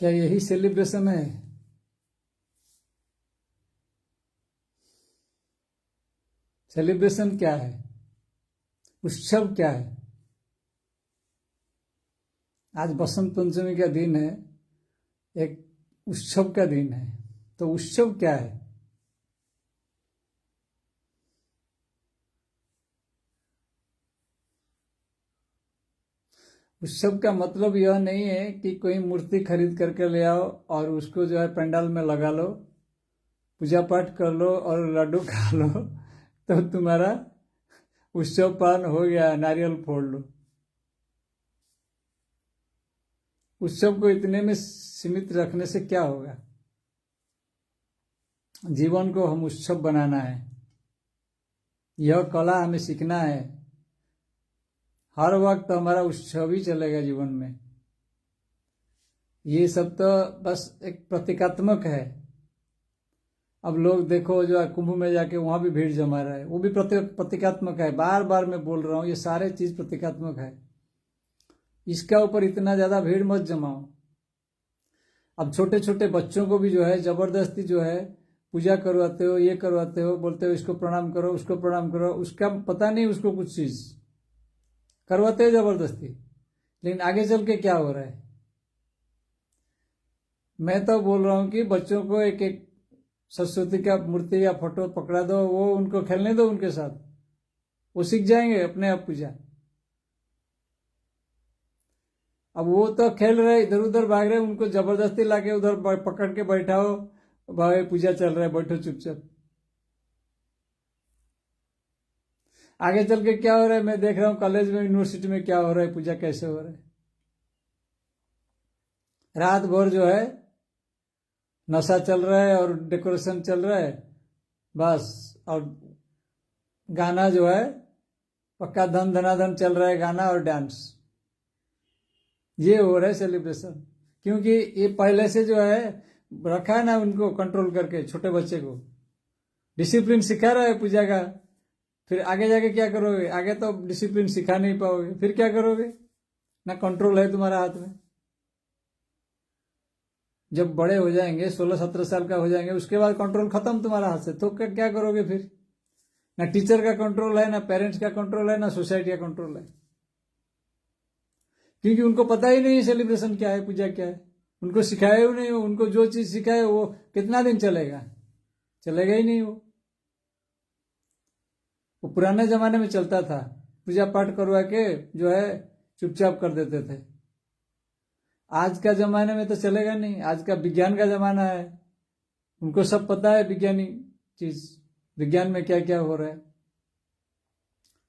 क्या यही सेलिब्रेशन है? सेलिब्रेशन क्या है? उत्सव क्या है? आज बसंत पंचमी का दिन है, एक उत्सव का दिन है। तो उत्सव क्या है? उत्सव का मतलब यह नहीं है कि कोई मूर्ति खरीद करके ले आओ और उसको जो है पंडाल में लगा लो, पूजा पाठ कर लो और लड्डू खा लो तो तुम्हारा उत्सव पालन हो गया, नारियल फोड़ लो। उत्सव को इतने में सीमित रखने से क्या होगा? जीवन को हम उत्सव बनाना है, यह कला हमें सीखना है। हर वक्त हमारा उत्सव ही चलेगा जीवन में। ये सब तो बस एक प्रतीकात्मक है। अब लोग देखो जो है कुंभ में जाके वहां भी भीड़ जमा रहा है, वो भी प्रतीकात्मक है। बार बार मैं बोल रहा हूं, ये सारे चीज प्रतीकात्मक है। इसका ऊपर इतना ज्यादा भीड़ मत जमाओ। अब छोटे छोटे बच्चों को भी जो है जबरदस्ती जो है पूजा करवाते हो, ये करवाते हो, बोलते हो इसको प्रणाम करो, उसको प्रणाम करो, उसका पता नहीं उसको कुछ चीज करवाते हो जबरदस्ती। लेकिन आगे चल के क्या हो रहा है? मैं तो बोल रहा हूं कि बच्चों को एक एक सरस्वती का मूर्ति या फोटो पकड़ा दो, वो उनको खेलने दो, उनके साथ वो सीख जाएंगे अपने आप पूजा। अब वो तो खेल रहे, इधर उधर भाग रहे, उनको जबरदस्ती लाके उधर पकड़ के बैठाओ, भाई पूजा चल रहा है, बैठो चुपचाप। आगे चल के क्या हो रहा है मैं देख रहा हूं, कॉलेज में, यूनिवर्सिटी में क्या हो रहा है, पूजा कैसे हो रहा है। रात भर जो है नशा चल रहा है और डेकोरेशन चल रहा है बस। और गाना जो है पक्का धन धनाधन चल रहा है, गाना और डांस, ये हो रहा है सेलिब्रेशन। क्योंकि ये पहले से जो है रखा है ना उनको कंट्रोल करके, छोटे बच्चे को डिसिप्लिन सिखा रहा है पूजा का। फिर आगे जाके क्या करोगे? आगे तो डिसिप्लिन सिखा नहीं पाओगे, फिर क्या करोगे? ना कंट्रोल है तुम्हारा हाथ में। जब बड़े हो जाएंगे, 16-17 साल का हो जाएंगे, उसके बाद कंट्रोल खत्म तुम्हारा हाथ से, तो क्या करोगे फिर? ना टीचर का कंट्रोल है, ना पेरेंट्स का कंट्रोल है, ना सोसाइटी का कंट्रोल है। क्योंकि उनको पता ही नहीं है सेलिब्रेशन क्या है, पूजा क्या है। उनको सिखाया ही नहीं हो। उनको जो चीज सिखाए वो कितना दिन चलेगा? चलेगा ही नहीं। वो पुराने जमाने में चलता था, पूजा पाठ करवा के जो है चुपचाप कर देते थे। आज का जमाने में तो चलेगा नहीं। आज का विज्ञान का जमाना है, उनको सब पता है वैज्ञानिक चीज, विज्ञान में क्या क्या हो रहा है।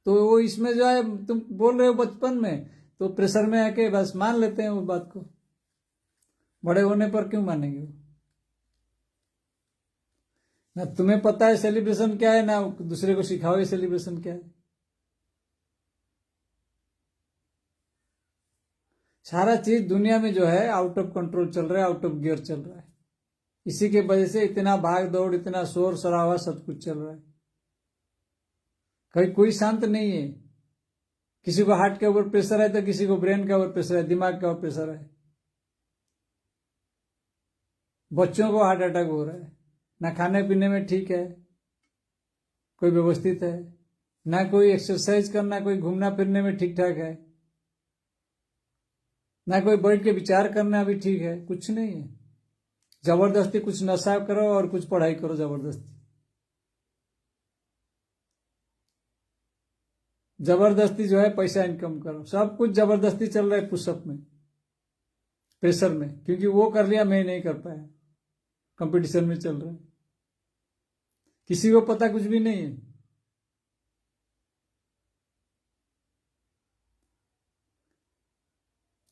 तो वो इसमें जो है तुम बोल रहे हो बचपन में, तो प्रेशर में आके बस मान लेते हैं वो बात को। बड़े होने पर क्यों मानेंगे वो? ना तुम्हें पता है सेलिब्रेशन क्या है, ना दूसरे को सिखाओ ये सेलिब्रेशन क्या है। सारा चीज दुनिया में जो है आउट ऑफ कंट्रोल चल रहा है, आउट ऑफ गियर चल रहा है। इसी के वजह से इतना भाग दौड़, इतना शोर शराबा, सब कुछ चल रहा है। कहीं कोई शांत नहीं है। किसी को हार्ट के ऊपर प्रेशर है, तो किसी को ब्रेन का ऊपर प्रेशर है, दिमाग का ऊपर प्रेशर है। बच्चों को हार्ट अटैक हो रहा है। ना खाने पीने में ठीक है, कोई व्यवस्थित है, ना कोई एक्सरसाइज करना, कोई घूमना फिरने में ठीक ठाक है, ना कोई बैठ के विचार करना भी ठीक है, कुछ नहीं है। जबरदस्ती कुछ नशा करो और कुछ पढ़ाई करो जबरदस्ती। जबरदस्ती जो है पैसा इनकम करो, सब कुछ जबरदस्ती चल रहा है पुशअप में, प्रेशर में। क्योंकि वो कर लिया, मैं नहीं कर पाया, कंपटीशन में चल रहा है। किसी को पता कुछ भी नहीं है।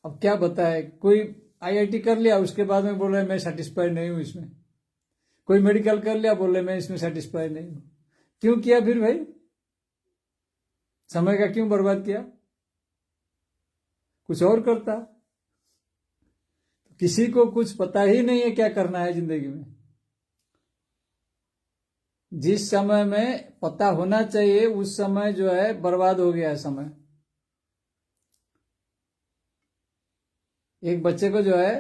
अब क्या बताए, कोई आईआईटी कर लिया, उसके बाद में बोल रहे मैं सेटिस्फाइड नहीं हूं इसमें। कोई मेडिकल कर लिया, बोल रहे मैं इसमें सेटिस्फाइड नहीं हूं। क्यों किया फिर भाई? समय का क्यों बर्बाद किया? कुछ और करता। किसी को कुछ पता ही नहीं है क्या करना है जिंदगी में। जिस समय में पता होना चाहिए उस समय जो है बर्बाद हो गया है समय। एक बच्चे को जो है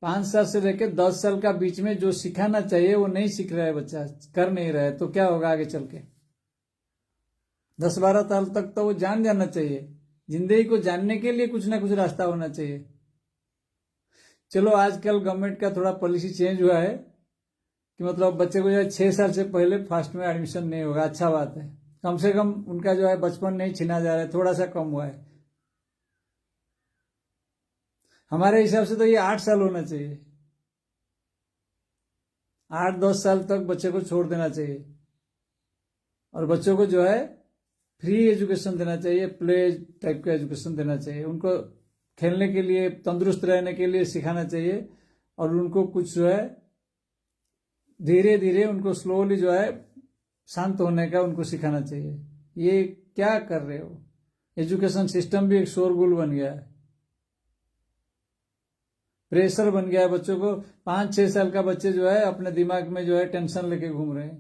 5 साल से लेकर 10 साल का बीच में जो सिखाना चाहिए वो नहीं सीख रहा है बच्चा, कर नहीं रहा है, तो क्या होगा आगे चल के? 10-12 साल तक तो वो जान जाना चाहिए। जिंदगी को जानने के लिए कुछ ना कुछ रास्ता होना चाहिए। चलो आजकल गवर्नमेंट का थोड़ा पॉलिसी चेंज हुआ है कि मतलब बच्चे को जो है 6 साल से पहले फर्स्ट में एडमिशन नहीं होगा, अच्छा बात है। कम से कम उनका जो है बचपन नहीं छीना जा रहा है, थोड़ा सा कम हुआ है। हमारे हिसाब से तो ये 8 साल होना चाहिए। 8-10 साल तक बच्चे को छोड़ देना चाहिए और बच्चों को जो है फ्री एजुकेशन देना चाहिए, प्ले टाइप का एजुकेशन देना चाहिए। उनको खेलने के लिए, तंदुरुस्त रहने के लिए सिखाना चाहिए और उनको कुछ जो है धीरे धीरे उनको स्लोली जो है शांत होने का उनको सिखाना चाहिए। ये क्या कर रहे हो? एजुकेशन सिस्टम भी एक शोरगुल बन गया है, प्रेशर बन गया है बच्चों को। 5-6 साल का बच्चे जो है अपने दिमाग में जो है टेंशन लेके घूम रहे हैं,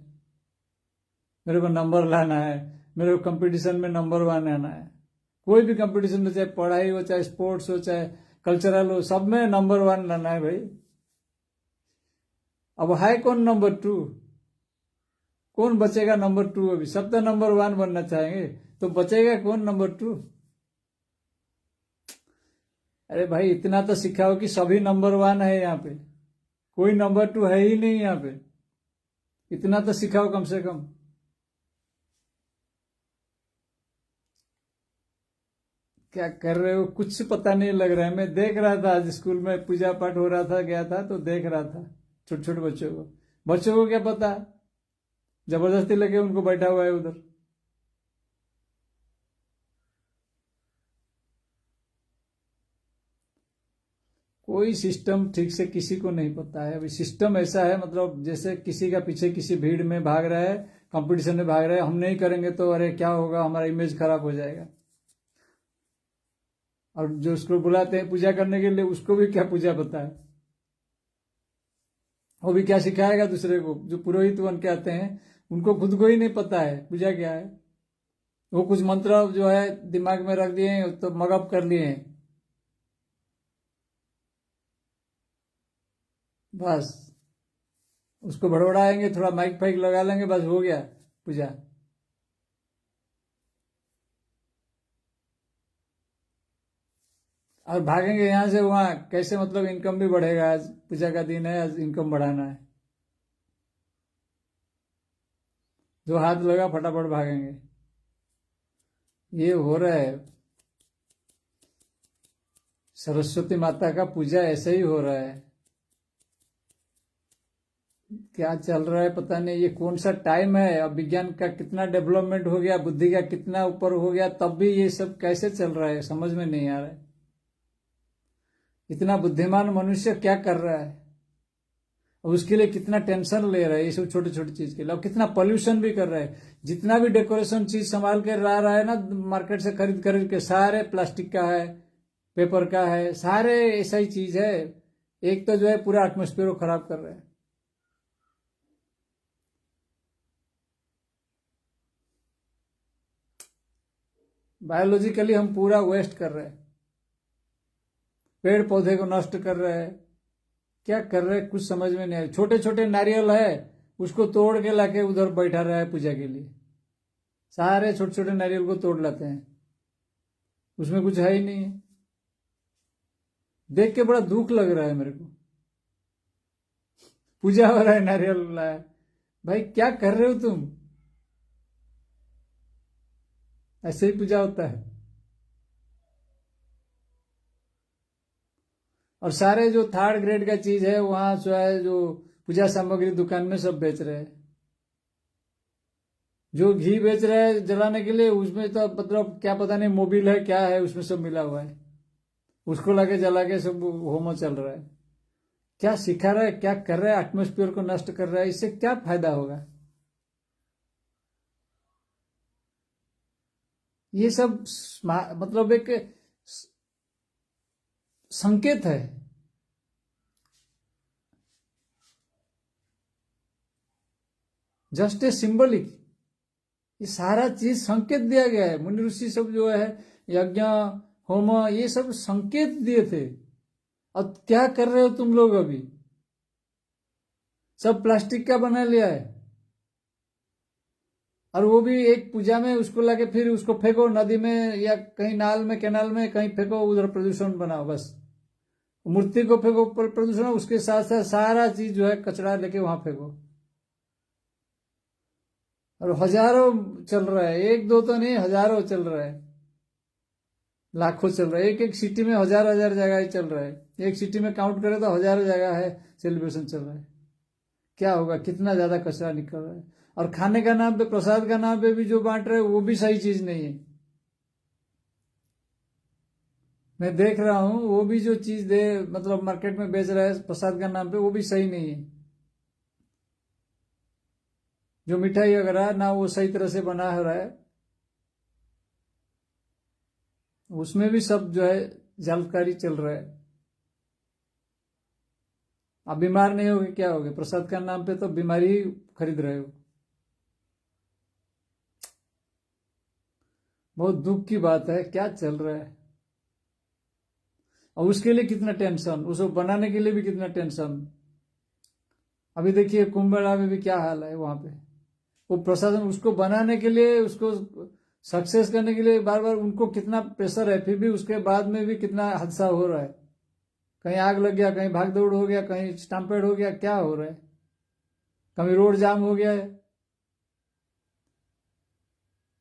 मेरे को नंबर लाना है, मेरे को कंपटीशन में नंबर 1 आना है। कोई भी कंपटीशन हो, चाहे पढ़ाई हो, चाहे स्पोर्ट्स हो, चाहे कल्चरल हो, सब में नंबर 1 लाना है भाई। अब है कौन नंबर 2? कौन बचेगा नंबर 2? अभी सब तो नंबर 1 बनना चाहेंगे, तो बचेगा कौन नंबर 2? अरे भाई इतना तो सिखाओ कि सभी नंबर 1 है यहाँ पे, कोई नंबर 2 है ही नहीं यहाँ पे। इतना तो सिखाओ कम से कम। क्या कर रहे हो कुछ पता नहीं लग रहा है। मैं देख रहा था आज स्कूल में पूजा पाठ हो रहा था, गया था तो देख रहा था छोटे छोटे बच्चों को क्या पता, जबरदस्ती लगे उनको बैठा हुआ है उधर। कोई सिस्टम ठीक से किसी को नहीं पता है अभी। सिस्टम ऐसा है मतलब जैसे किसी का पीछे किसी भीड़ में भाग रहा है, कंपटीशन में भाग रहा है, हम नहीं करेंगे तो अरे क्या होगा, हमारा इमेज खराब हो जाएगा। और जो उसको बुलाते हैं पूजा करने के लिए, उसको भी क्या पूजा पता है? वो भी क्या सिखाएगा दूसरे को? जो पुरोहित बन के आते हैं उनको खुद को ही नहीं पता है पूजा क्या है। वो कुछ मंत्र जो है दिमाग में रख दिए तो मगअप कर लिए हैं, बस उसको भड़बड़ाएंगे, थोड़ा माइक फाइक लगा लेंगे, बस हो गया पूजा। और भागेंगे यहाँ से वहां, कैसे मतलब इनकम भी बढ़ेगा। आज पूजा का दिन है, आज इनकम बढ़ाना है, जो हाथ लगा फटाफट भागेंगे। ये हो रहा है, सरस्वती माता का पूजा ऐसे ही हो रहा है। क्या चल रहा है पता नहीं, ये कौन सा टाइम है? अब विज्ञान का कितना डेवलपमेंट हो गया, बुद्धि का कितना ऊपर हो गया, तब भी ये सब कैसे चल रहा है समझ में नहीं आ रहा है। इतना बुद्धिमान मनुष्य क्या कर रहा है, और उसके लिए कितना टेंशन ले रहा है ये सब छोटी छोटी चीज के लिए। और कितना पोल्यूशन भी कर रहा है। जितना भी डेकोरेशन चीज संभाल के ला रहा है ना मार्केट से खरीद खरीद के, सारे प्लास्टिक का है, पेपर का है, सारे ऐसा ही चीज है। एक तो जो है पूरा एटमोस्फेयर को खराब कर रहा है। बायोलॉजिकली हम पूरा वेस्ट कर रहे हैं, पेड़ पौधे को नष्ट कर रहे हैं। क्या कर रहे हैं कुछ समझ में नहीं आया। छोटे छोटे नारियल है उसको तोड़ के लाके उधर बैठा रहा है पूजा के लिए। सारे छोटे छोटे नारियल को तोड़ लाते हैं, उसमें कुछ है ही नहीं है। देख के बड़ा दुख लग रहा है मेरे को। पूजा हो रहा है, नारियल लाया, भाई क्या कर रहे हो तुम? ऐसे ही पूजा होता है। और सारे जो 3rd ग्रेड का चीज है वहां जो है, जो पूजा सामग्री दुकान में सब बेच रहे हैं। जो घी बेच रहे हैं जलाने के लिए, उसमें तो मतलब क्या पता नहीं मोबिल है क्या है, उसमें सब मिला हुआ है। उसको लाके जला के सब होमो चल रहा है। क्या सिखा रहा है, क्या कर रहा है? एटमोस्फियर को नष्ट कर रहा है। इससे क्या फायदा होगा? ये सब मतलब एक संकेत है। Just a symbolic. ये सारा चीज संकेत दिया गया है। मुनि ऋषि सब जो है यज्ञ होम ये सब संकेत दिए थे। अब क्या कर रहे हो तुम लोग? अभी सब प्लास्टिक का बना लिया है, और वो भी एक पूजा में उसको लाके फिर उसको फेंको नदी में या कहीं नाल में कैनाल में कहीं फेंको, उधर प्रदूषण बनाओ। बस मूर्ति को फेंको प्रदूषण, उसके साथ साथ सारा चीज जो है कचरा लेके वहां फेंको। और हजारों चल रहा है, एक दो तो नहीं, हजारों चल रहा है, लाखों चल रहा है। एक एक सिटी में हजार हजार जगह ही चल रहा है। एक सिटी में काउंट करें तो हजारों जगह है सेलिब्रेशन चल रहा है। क्या होगा? कितना ज्यादा कचरा निकल रहा है। और खाने का नाम पे, प्रसाद का नाम पे भी जो बांट रहे हैं वो भी सही चीज नहीं है। मैं देख रहा हूं, वो भी जो चीज दे मतलब मार्केट में बेच रहा है प्रसाद का नाम पे, वो भी सही नहीं है। जो मिठाई वगैरह ना वो सही तरह से बना हो रहा है, उसमें भी सब जो है जालकारी चल रहा है। आप बीमार नहीं होगे क्या होगे? प्रसाद का नाम पे तो बीमारी ही खरीद रहे हो। बहुत दुख की बात है, क्या चल रहा है। और उसके लिए कितना टेंशन, उसको बनाने के लिए भी कितना टेंशन। अभी देखिए कुंभ मेला में भी क्या हाल है वहां पे। वो प्रशासन उसको बनाने के लिए, उसको सक्सेस करने के लिए बार बार उनको कितना प्रेशर है, फिर भी उसके बाद में भी कितना हादसा हो रहा है। कहीं आग लग गया, कहीं भाग दौड़ हो गया, कहीं स्टम्पेड हो गया, क्या हो रहा है, कहीं रोड जाम हो गया है।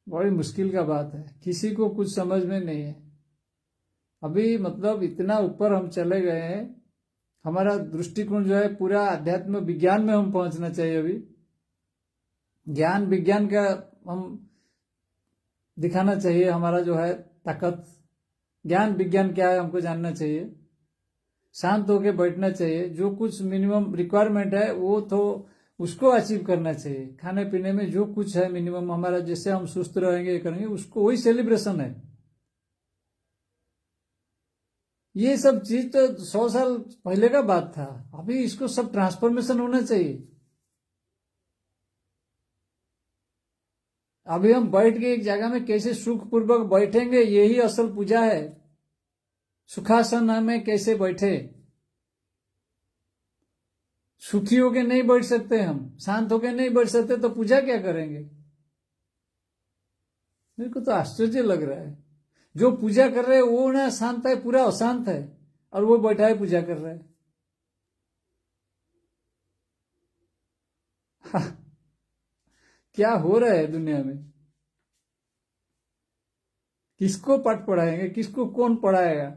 बड़ी मुश्किल का बात है, किसी को कुछ समझ में नहीं है। अभी मतलब इतना ऊपर हम चले गए हैं, हमारा दृष्टिकोण जो है पूरा अध्यात्म विज्ञान में हम पहुंचना चाहिए। अभी ज्ञान विज्ञान का हम दिखाना चाहिए, हमारा जो है ताकत। ज्ञान विज्ञान क्या है हमको जानना चाहिए, शांत होकर बैठना चाहिए। जो कुछ मिनिमम रिक्वायरमेंट है वो तो उसको अचीव करना चाहिए। खाने पीने में जो कुछ है मिनिमम हमारा, जैसे हम सुस्त रहेंगे करेंगे, उसको वही सेलिब्रेशन है। ये सब चीज तो 100 साल पहले का बात था। अभी इसको सब ट्रांसफॉर्मेशन होना चाहिए। अभी हम बैठ के एक जगह में कैसे सुखपूर्वक बैठेंगे, यही असल पूजा है। सुखासन में कैसे बैठे, सुखी होके नहीं बैठ सकते, हम शांत होके नहीं बैठ सकते, तो पूजा क्या करेंगे? मेरे को तो आश्चर्य लग रहा है। जो पूजा कर रहे हैं वो ना शांत है, पूरा अशांत है, और वो बैठा है पूजा कर रहा है। क्या हो रहा है दुनिया में? किसको पाठ पढ़ाएंगे, किसको कौन पढ़ाएगा?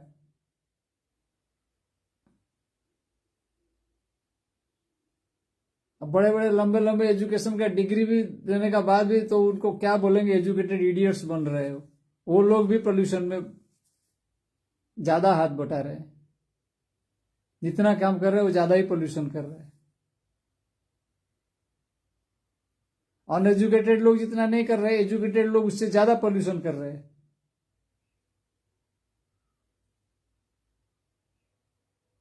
बड़े बड़े लंबे लंबे एजुकेशन का डिग्री भी देने का बाद भी तो उनको क्या बोलेंगे, एजुकेटेड इडियट्स बन रहे हो। वो लोग भी पोल्यूशन में ज्यादा हाथ बटा रहे हैं। जितना काम कर रहे हैं वो ज्यादा ही पोल्यूशन कर रहे हैं। अनएजुकेटेड लोग जितना नहीं कर रहे, एजुकेटेड लोग उससे ज्यादा पोल्यूशन कर रहे हैं।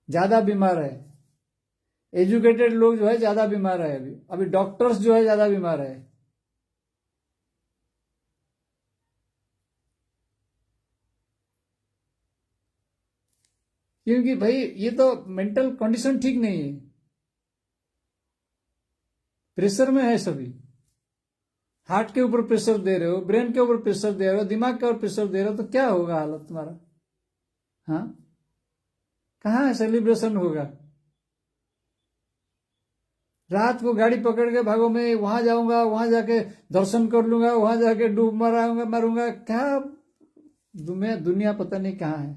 ज्यादा बीमार है। एजुकेटेड लोग जो है ज्यादा बीमार है। अभी अभी डॉक्टर्स जो है ज्यादा बीमार है। क्योंकि भाई ये तो मेंटल कंडीशन ठीक नहीं है, प्रेशर में है सभी। हार्ट के ऊपर प्रेशर दे रहे हो, ब्रेन के ऊपर प्रेशर दे रहे हो, दिमाग के ऊपर प्रेशर दे रहे हो, तो क्या होगा हालत तुम्हारा? हाँ, कहाँ सेलिब्रेशन होगा? रात को गाड़ी पकड़ के भागो, मैं वहां जाऊंगा, वहां जाके दर्शन कर लूंगा, वहां जाके डूब मराऊंगा मारूंगा, क्या दुनिया दुनिया पता नहीं कहाँ है।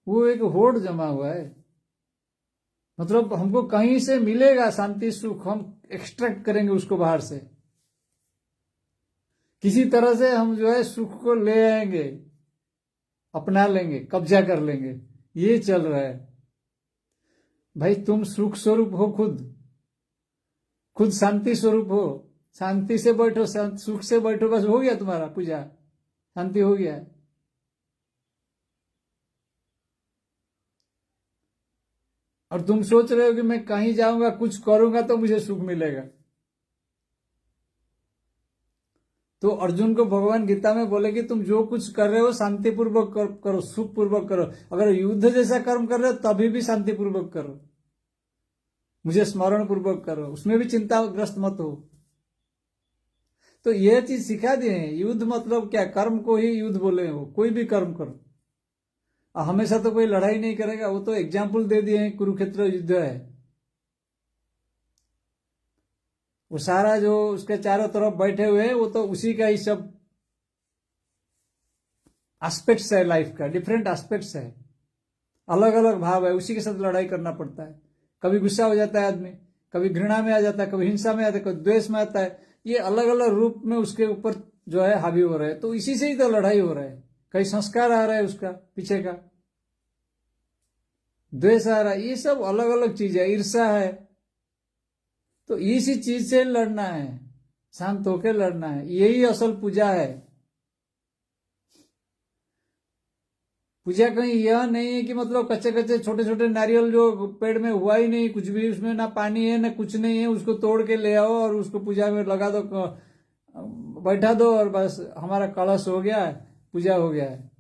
वो एक होड़ जमा हुआ है। मतलब हमको कहीं से मिलेगा शांति सुख, हम एक्सट्रैक्ट करेंगे उसको बाहर से। किसी तरह से हम जो है सुख को ले आएंगे, अपना लेंगे, कब्जा कर लेंगे। ये चल रहा है। भाई तुम सुख स्वरूप हो, खुद खुद शांति स्वरूप हो। शांति से बैठो, सुख से बैठो, बस हो गया तुम्हारा पूजा, शांति हो गया। और तुम सोच रहे हो कि मैं कहीं जाऊंगा कुछ करूंगा तो मुझे सुख मिलेगा। तो अर्जुन को भगवान गीता में बोले कि तुम जो कुछ कर रहे हो शांतिपूर्वक करो, सुखपूर्वक करो। अगर युद्ध जैसा कर्म कर रहे हो तभी भी शांतिपूर्वक करो, मुझे स्मरण पूर्वक करो, उसमें भी चिंताग्रस्त मत हो। तो यह चीज सिखा दिए हैं। युद्ध मतलब क्या, कर्म को ही युद्ध बोले हो, कोई भी कर्म करो। हमेशा तो कोई लड़ाई नहीं करेगा, वो तो एग्जाम्पल दे दिए हैं, कुरुक्षेत्र युद्ध है। वो सारा जो उसके चारों तरफ बैठे हुए हैं वो तो उसी का ही सब एस्पेक्ट्स है, लाइफ का डिफरेंट एस्पेक्ट्स है, अलग अलग भाव है, उसी के साथ लड़ाई करना पड़ता है। कभी गुस्सा हो जाता है आदमी, कभी घृणा में आ जाता है, कभी हिंसा में आता है, कभी द्वेष में आता है। ये अलग अलग रूप में उसके ऊपर जो है हावी हो रहे हैं। तो इसी से ही तो लड़ाई हो रहा है। कई संस्कार आ रहा है उसका पीछे का, द्वेष आ रहा है, ये सब अलग अलग चीज है, ईर्ष्या है। तो इसी चीज से लड़ना है, शांत होकर लड़ना है, यही असल पूजा है। पूजा कहीं यह नहीं है कि मतलब कच्चे कच्चे छोटे छोटे नारियल जो पेड़ में हुआ ही नहीं, कुछ भी उसमें ना पानी है ना कुछ नहीं है, उसको तोड़ के ले आओ और उसको पूजा में लगा दो, बैठा दो और बस हमारा कलश हो गया है, पूजा हो गया है।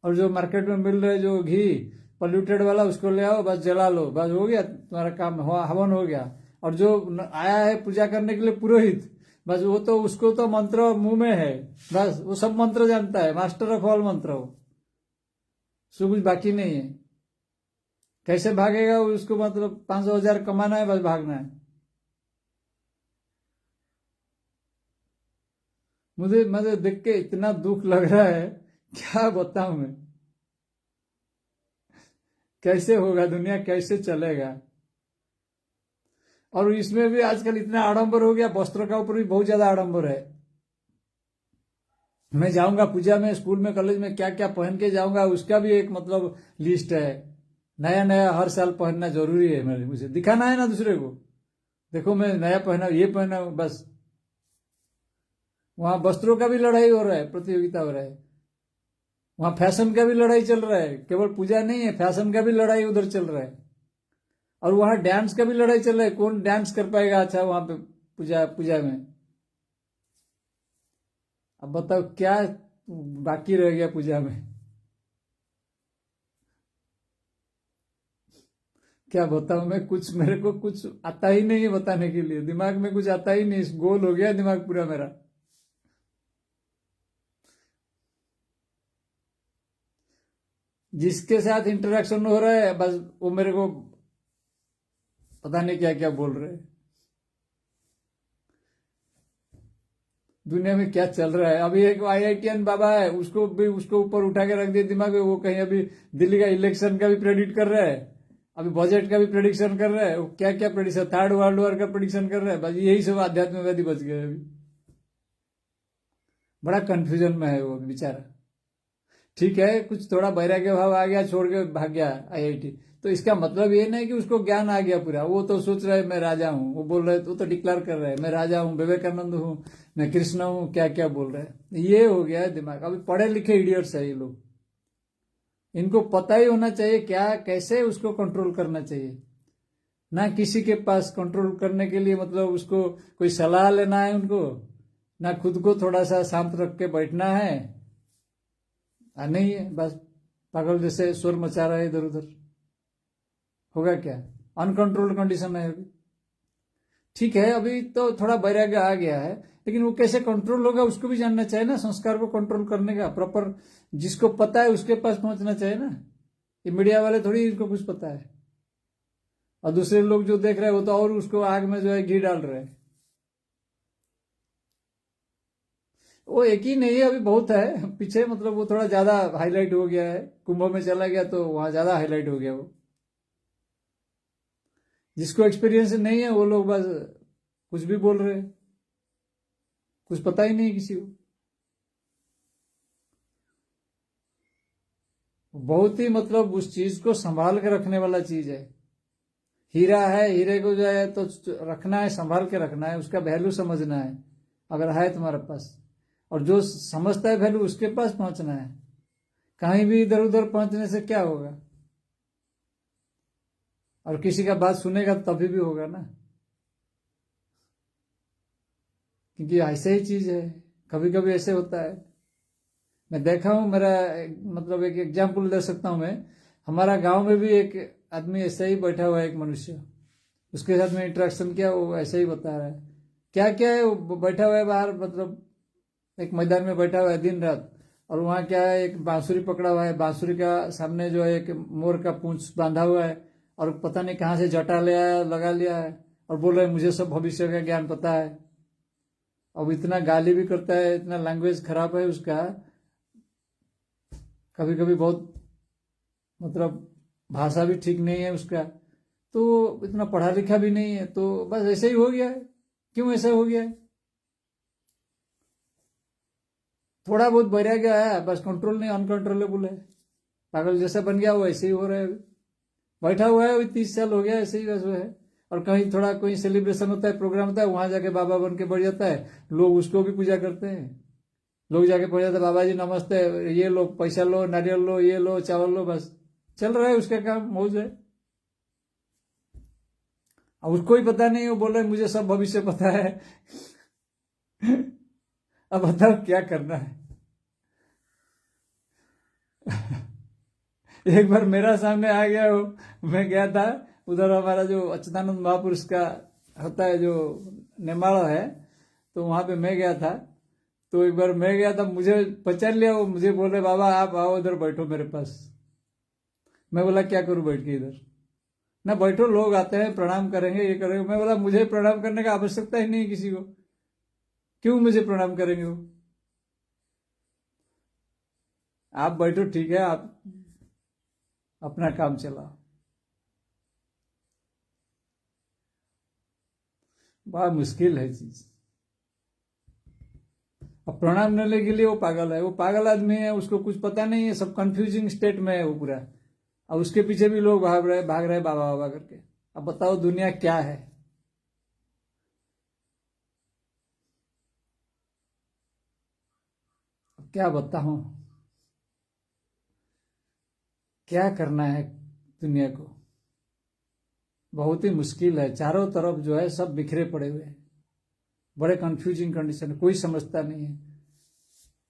और जो मार्केट में मिल रहे जो घी पॉल्यूटेड वाला, उसको ले आओ, बस जला लो, बस हो गया तुम्हारा काम, हवन हो गया। और जो आया है पूजा करने के लिए पुरोहित, बस वो तो उसको तो मंत्र मुंह में है, बस वो सब मंत्र जानता है, मास्टर ऑफ ऑल मंत्र हो, उसको कुछ बाकी नहीं है। कैसे भागेगा उसको, मतलब 500,000 कमाना है, बस भागना है। मुझे देख के इतना दुख लग रहा है, क्या बताऊं मैं, कैसे होगा दुनिया, कैसे चलेगा। और इसमें भी आजकल इतना आडंबर हो गया, वस्त्रों का ऊपर भी बहुत ज्यादा आडंबर है। मैं जाऊंगा पूजा में, स्कूल में, कॉलेज में, क्या क्या पहन के जाऊंगा, उसका भी एक मतलब लिस्ट है। नया नया हर साल पहनना जरूरी है, मुझे दिखाना है ना दूसरे को, देखो मैं नया पहना, ये पहना हूं, बस। वहां वस्त्रों का भी लड़ाई हो रहा है, प्रतियोगिता हो रहा है। वहां फैशन का भी लड़ाई चल रहा है, केवल पूजा नहीं है, फैशन का भी लड़ाई उधर चल रहा है। और वहां डांस का भी लड़ाई चल रहा है, कौन डांस कर पाएगा अच्छा वहां पे पूजा पूजा में। अब बताओ क्या बाकी रह गया पूजा में, क्या बताऊं मैं, कुछ मेरे को कुछ आता ही नहीं है बताने के लिए, दिमाग में कुछ आता ही नहीं, गोल हो गया दिमाग पूरा मेरा। जिसके साथ इंटरेक्शन हो रहा है बस वो मेरे को पता नहीं क्या क्या बोल रहे हैं। दुनिया में क्या चल रहा है। अभी एक IITN बाबा है, उसको भी उसको ऊपर उठा के रख दिया दिमाग में, वो कहीं अभी दिल्ली का इलेक्शन का भी प्रेडिक्ट कर रहा है, अभी बजट का भी प्रेडिक्शन कर रहा है, वो क्या क्या प्रेडिक्शन, थर्ड वर्ल्ड वॉर का प्रेडिक्शन कर रहा है, बस यही सब आध्यात्मिकवादी बच गए अभी। बड़ा कंफ्यूजन में है वो बेचारा। ठीक है, कुछ थोड़ा वैराग्य भाव आ गया, छोड़ के भाग गया IIT, तो इसका मतलब ये नहीं कि उसको ज्ञान आ गया पूरा। वो तो सोच रहा है मैं राजा हूं, वो बोल रहे, वो तो डिक्लेयर कर रहा है मैं राजा हूं, विवेकानंद हूं, मैं कृष्ण हूं, क्या क्या बोल रहे हैं। ये हो गया है दिमाग। अभी पढ़े लिखे इडियट्स है ये लोग, इनको पता ही होना चाहिए क्या कैसे उसको कंट्रोल करना चाहिए। ना किसी के पास कंट्रोल करने के लिए मतलब उसको कोई सलाह लेना है उनको, ना खुद को थोड़ा सा शांत रख के बैठना है, नहीं है, बस पागल जैसे शोर मचा रहा है इधर उधर। होगा क्या, अनकंट्रोल्ड कंडीशन है अभी। ठीक है, अभी तो थोड़ा वैराग्य आ गया है, लेकिन वो कैसे कंट्रोल होगा उसको भी जानना चाहिए ना, संस्कार को कंट्रोल करने का प्रॉपर जिसको पता है उसके पास पहुंचना चाहिए ना। ये मीडिया वाले थोड़ी इनको कुछ पता है, और दूसरे लोग जो देख रहे हैं वो तो और उसको आग में जो है घी डाल रहे हैं। वो एक ही नहीं है, अभी बहुत है पीछे, मतलब वो थोड़ा ज्यादा हाईलाइट हो गया है, कुंभ में चला गया तो वहां ज्यादा हाईलाइट हो गया वो। जिसको एक्सपीरियंस नहीं है वो लोग बस कुछ भी बोल रहे हैं, कुछ पता ही नहीं किसी को। बहुत ही मतलब उस चीज को संभाल के रखने वाला चीज है। हीरा है, हीरे को जो है तो रखना है, संभाल के रखना है, उसका वैल्यू समझना है अगर है तुम्हारे पास। और जो समझता है वैल्यू उसके पास पहुंचना है। कहीं भी इधर उधर पहुंचने से क्या होगा, और किसी का बात सुनेगा तभी भी होगा ना। क्योंकि ऐसे ही चीज है, कभी कभी ऐसे होता है। मैं देखा हूँ, मेरा मतलब एक एग्जाम्पल दे सकता हूँ मैं। हमारा गांव में भी एक आदमी ऐसे ही बैठा हुआ है, एक मनुष्य, उसके साथ में इंटरेक्शन किया, वो ऐसे ही बता रहा है। क्या क्या है, वो बैठा हुआ है बाहर, मतलब एक मैदान में बैठा हुआ है दिन रात, और वहाँ क्या है, एक बांसुरी पकड़ा हुआ है, बांसुरी का सामने जो है एक मोर का पूंछ बांधा हुआ है, और पता नहीं कहाँ से जटा ले आया, लगा लिया है, और बोल रहे मुझे सब भविष्य का ज्ञान पता है। अब इतना गाली भी करता है, इतना लैंग्वेज खराब है उसका, कभी कभी बहुत मतलब भाषा भी ठीक नहीं है उसका, तो इतना पढ़ा लिखा भी नहीं है, तो बस ऐसे ही हो गया है। क्यों ऐसा हो गया है? थोड़ा बहुत वैराग्य आया, बस कंट्रोल नहीं, अनकंट्रोलेबल है, पागल जैसा बन गया, वो ऐसे ही हो रहा है। बैठा हुआ है, अभी 30 साल हो गया, ऐसे ही बस वो है। और कहीं थोड़ा कोई सेलिब्रेशन होता है, प्रोग्राम होता है, वहां जाके बाबा बन के बढ़ जाता है, लोग उसको भी पूजा करते हैं। लोग जाके पढ़ जाते, बाबा जी नमस्ते, ये लो पैसा लो, नारियल लो, ये लो चावल लो, बस चल रहा है उसका काम, मौज है। अब उसको ही पता नहीं, वो बोल रहे मुझे सब भविष्य पता है। अब बताओ क्या करना है। एक बार मेरा सामने आ गया हो, मैं गया था उधर, हमारा जो अच्युतानंद महापुरुष का होता है जो नेमाड़ा है, तो वहां पे मैं गया था। तो एक बार मैं गया था, मुझे पहचान लिया, वो मुझे बोल रहे बाबा आप आओ इधर बैठो मेरे पास। मैं बोला क्या करूं बैठ के इधर? ना बैठो, लोग आते हैं प्रणाम करेंगे, ये करेंगे। मैं बोला मुझे प्रणाम करने का आवश्यकता ही नहीं है किसी को, क्यों मुझे प्रणाम करेंगे वो? आप बैठो, ठीक है, आप अपना काम चलाओ। बड़ा मुश्किल है चीज। अब प्रणाम करने के लिए वो पागल है, वो पागल आदमी है, उसको कुछ पता नहीं है, सब कंफ्यूजिंग स्टेट में है वो पूरा। अब उसके पीछे भी लोग भाग रहे बाबा बाबा करके। अब बताओ दुनिया क्या है? अब क्या बताऊं, क्या करना है दुनिया को? बहुत ही मुश्किल है, चारों तरफ जो है सब बिखरे पड़े हुए हैं, बड़े कंफ्यूजिंग कंडीशन, कोई समझता नहीं है।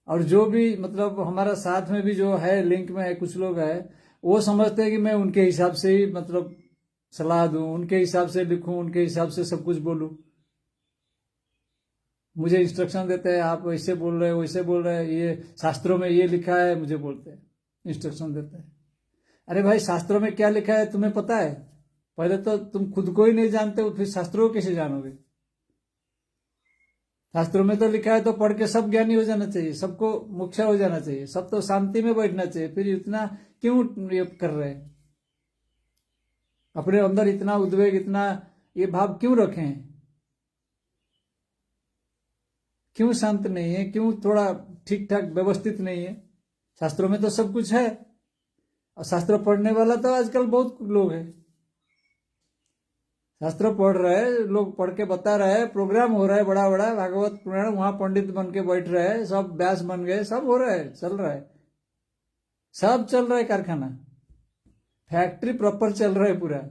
और जो भी मतलब हमारा साथ में भी जो है, लिंक में है, कुछ लोग है, वो समझते हैं कि मैं उनके हिसाब से ही मतलब सलाह दूं, उनके हिसाब से लिखूं, उनके हिसाब से सब कुछ बोलूं। मुझे इंस्ट्रक्शन देते हैं, आप ऐसे बोल रहे हो, वैसे बोल रहे हैं, ये शास्त्रों में ये लिखा है, मुझे बोलते हैं, इंस्ट्रक्शन देते हैं। अरे भाई, शास्त्रों में क्या लिखा है तुम्हें पता है? पहले तो तुम खुद को ही नहीं जानते हो, फिर शास्त्रों को कैसे जानोगे? शास्त्रों में तो लिखा है, तो पढ़ के सब ज्ञानी हो जाना चाहिए, सबको मोक्ष हो जाना चाहिए, सब तो शांति में बैठना चाहिए, फिर इतना क्यों ये कर रहे हैं? अपने अंदर इतना उद्वेग, इतना ये भाव क्यों रखें? क्यों शांत नहीं है? क्यों थोड़ा ठीक ठाक व्यवस्थित नहीं है? शास्त्रों में तो सब कुछ है, और शास्त्र पढ़ने वाला तो आजकल बहुत लोग हैं। शास्त्र पढ़ रहे हैं लोग, पढ़ के बता रहे हैं, प्रोग्राम हो रहा है बड़ा बड़ा भागवत पुराण, वहां पंडित बन के बैठ रहे हैं, सब व्यास बन गए, सब हो रहा है, चल रहा है, सब चल रहा है, कारखाना फैक्ट्री प्रॉपर चल रहा है पूरा।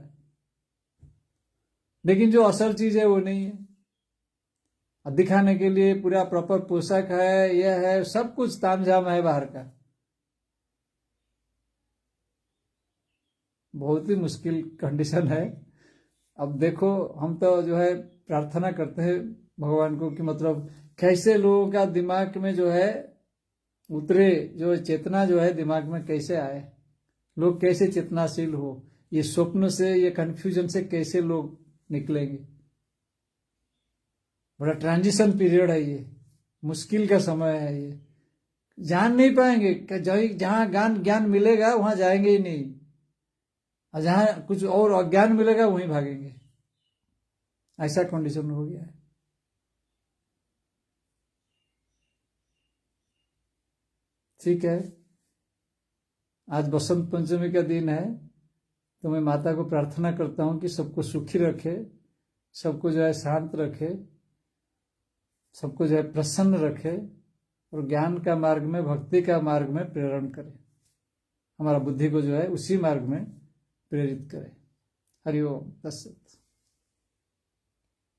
लेकिन जो असल चीज है वो नहीं है, और दिखाने के लिए पूरा प्रॉपर पोशाक है, यह है, सब कुछ तामझाम है बाहर का। बहुत ही मुश्किल कंडीशन है। अब देखो, हम तो जो है प्रार्थना करते हैं भगवान को कि मतलब कैसे लोगों का दिमाग में जो है उतरे, जो चेतना जो है दिमाग में कैसे आए, लोग कैसे चेतनाशील हो, ये स्वप्न से, ये कंफ्यूजन से कैसे लोग निकलेंगे। बड़ा ट्रांजिशन पीरियड है ये, मुश्किल का समय है ये, जान नहीं पाएंगे, जहां ज्ञान ज्ञान मिलेगा वहां जाएंगे ही नहीं, और जहां कुछ और अज्ञान मिलेगा वहीं भागेंगे, ऐसा कंडीशन हो गया है। ठीक है, आज बसंत पंचमी का दिन है, तो मैं माता को प्रार्थना करता हूं कि सबको सुखी रखे, सबको जो है शांत रखे, सबको जो है प्रसन्न रखे, और ज्ञान का मार्ग में, भक्ति का मार्ग में प्रेरण करे, हमारा बुद्धि को जो है उसी मार्ग में प्रेरित करे। हरिओम तत्सत।